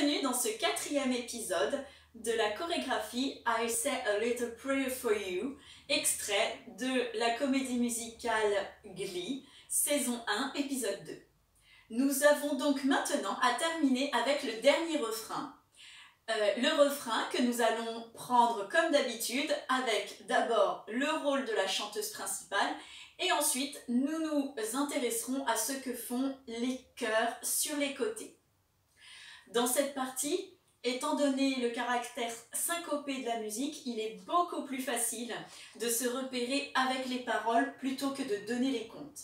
Bienvenue dans ce 4e épisode de la chorégraphie I Say a Little Prayer for You, extrait de la comédie musicale Glee, saison 1, épisode 2. Nous avons donc maintenant à terminer avec le dernier refrain. Le refrain que nous allons prendre comme d'habitude avec d'abord le rôle de la chanteuse principale et ensuite nous nous intéresserons à ce que font les chœurs sur les côtés. Dans cette partie, étant donné le caractère syncopé de la musique, il est beaucoup plus facile de se repérer avec les paroles plutôt que de donner les comptes.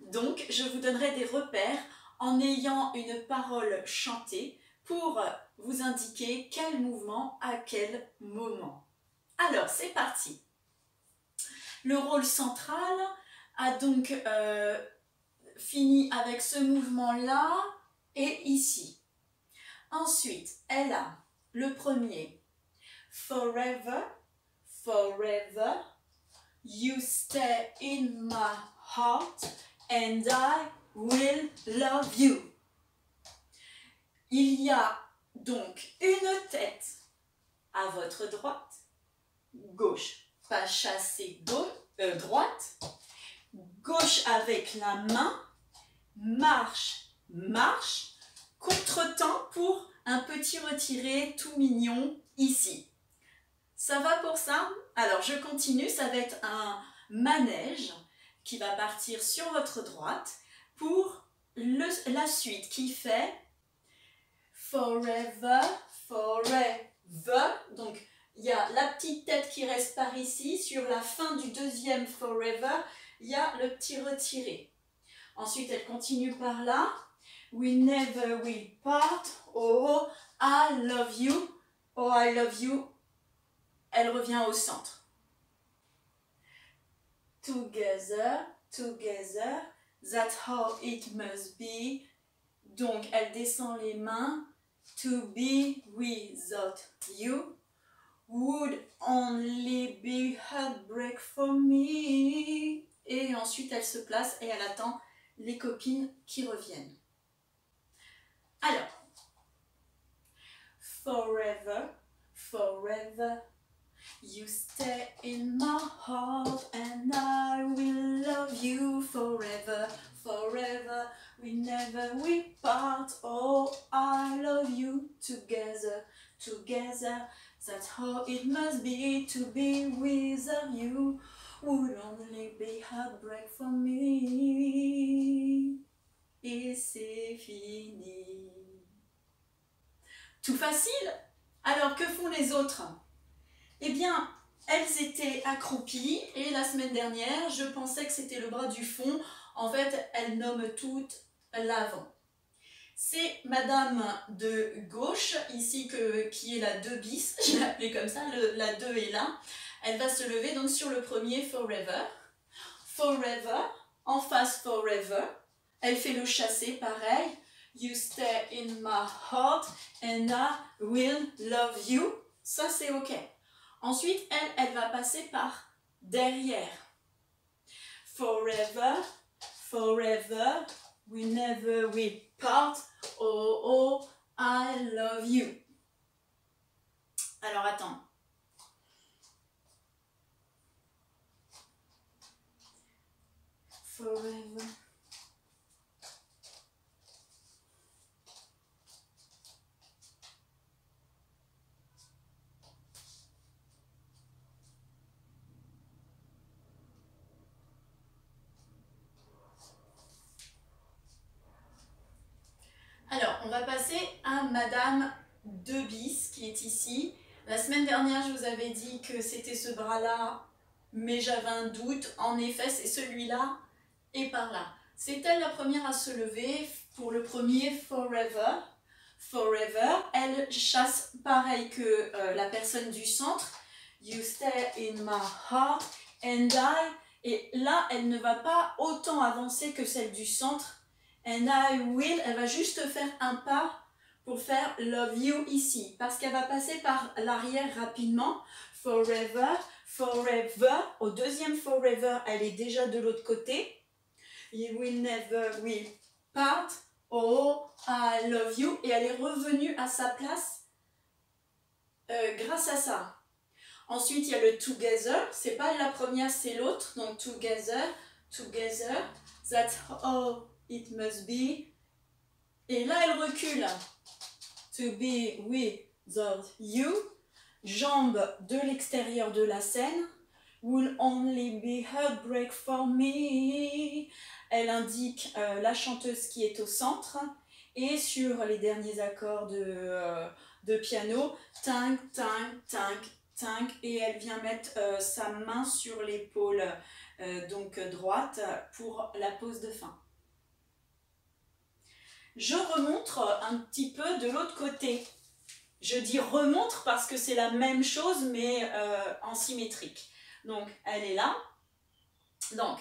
Donc, je vous donnerai des repères en ayant une parole chantée pour vous indiquer quel mouvement à quel moment. Alors, c'est parti. Le rôle central a donc fini avec ce mouvement-là et ici. Ensuite, elle a le premier, forever, forever, you stay in my heart and I will love you. Il y a donc une tête à votre droite, gauche, pas chassée, droite, gauche avec la main, marche, marche, contretemps pour un petit retiré tout mignon ici. Ça va pour ça? Alors je continue, ça va être un manège qui va partir sur votre droite pour la suite qui fait forever, forever. Donc il y a la petite tête qui reste par ici, sur la fin du deuxième forever, il y a le petit retiré. Ensuite elle continue par là. We never will part, oh, I love you, oh, I love you. Elle revient au centre. Together, together, that's how it must be. Donc, elle descend les mains. To be without you would only be heartbreak for me. Et ensuite, elle se place et elle attend les copines qui reviennent. Alors, forever, forever, you stay in my heart and I will love you forever, forever, we never will part, oh, I love you together, together, that's how it must be to be without you, would only be heartbreak for me. Et c'est fini. Tout facile? Alors que font les autres? Eh bien, elles étaient accroupies et la semaine dernière, je pensais que c'était le bras du fond. En fait, elles nomment toutes l'avant. C'est madame de gauche, ici qui est la 2 bis, je l'ai appelée comme ça, la 2 est là. Elle va se lever donc sur le premier forever. Forever, en face forever. Elle fait le chassé, pareil. You stay in my heart and I will love you. Ça, c'est OK. Ensuite, elle va passer par derrière. Forever, forever, we never will part. Oh, oh, I love you. Alors, attends. Forever. Alors, on va passer à Madame 2 bis qui est ici. La semaine dernière, je vous avais dit que c'était ce bras-là, mais j'avais un doute. En effet, c'est celui-là et par là. C'est elle la première à se lever pour le premier forever. Forever, elle chasse pareil que la personne du centre. You stay in my heart and I. Et là, elle ne va pas autant avancer que celle du centre. And I will, elle va juste faire un pas pour faire love you ici. Parce qu'elle va passer par l'arrière rapidement. Forever, forever. Au deuxième forever, elle est déjà de l'autre côté. You will never will part. Oh, I love you. Et elle est revenue à sa place grâce à ça. Ensuite, il y a le together. C'est pas la première, c'est l'autre. Donc, together, together. That's how it must be. Et là, elle recule. To be without you. Jambes de l'extérieur de la scène. Will only be heartbreak for me. Elle indique la chanteuse qui est au centre. Et sur les derniers accords de piano, tink, tink, tink, tink. Et elle vient mettre sa main sur l'épaule donc droite pour la pause de fin. Je remontre un petit peu de l'autre côté. Je dis remontre parce que c'est la même chose mais en symétrique. Donc, elle est là. Donc,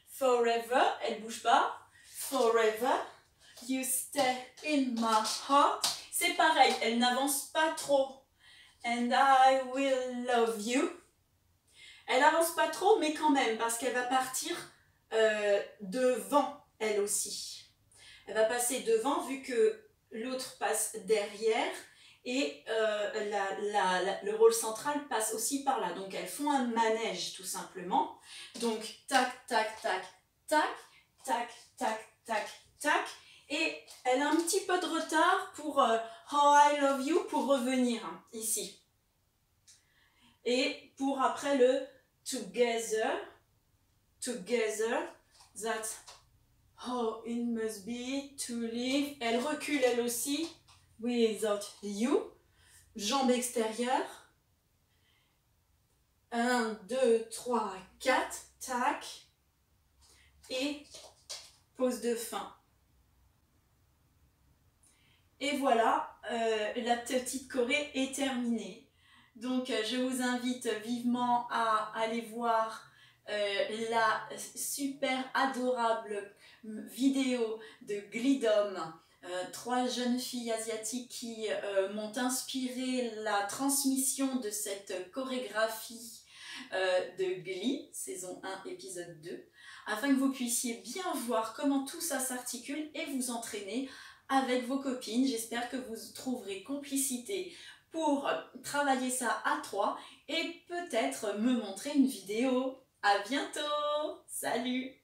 forever, elle ne bouge pas. Forever, you stay in my heart. C'est pareil, elle n'avance pas trop. And I will love you. Elle n'avance pas trop, mais quand même, parce qu'elle va partir devant, elle aussi. Elle va passer devant, vu que l'autre passe derrière. Et le rôle central passe aussi par là. Donc, elles font un manège, tout simplement. Donc, tac, tac, tac, tac, tac, tac, tac, tac. Et elle a un petit peu de retard pour How I Love You, pour revenir ici. Et pour après le Together, Together, that's how it must be to live. Elle recule elle aussi. Without you, jambe extérieure, 1, 2, 3, 4, tac, et pause de fin. Et voilà, la petite choré est terminée. Donc je vous invite vivement à aller voir la super adorable vidéo de Glidom. 3 jeunes filles asiatiques qui m'ont inspiré la transmission de cette chorégraphie de Glee, saison 1, épisode 2, afin que vous puissiez bien voir comment tout ça s'articule et vous entraîner avec vos copines. J'espère que vous trouverez complicité pour travailler ça à 3 et peut-être me montrer une vidéo. À bientôt! Salut!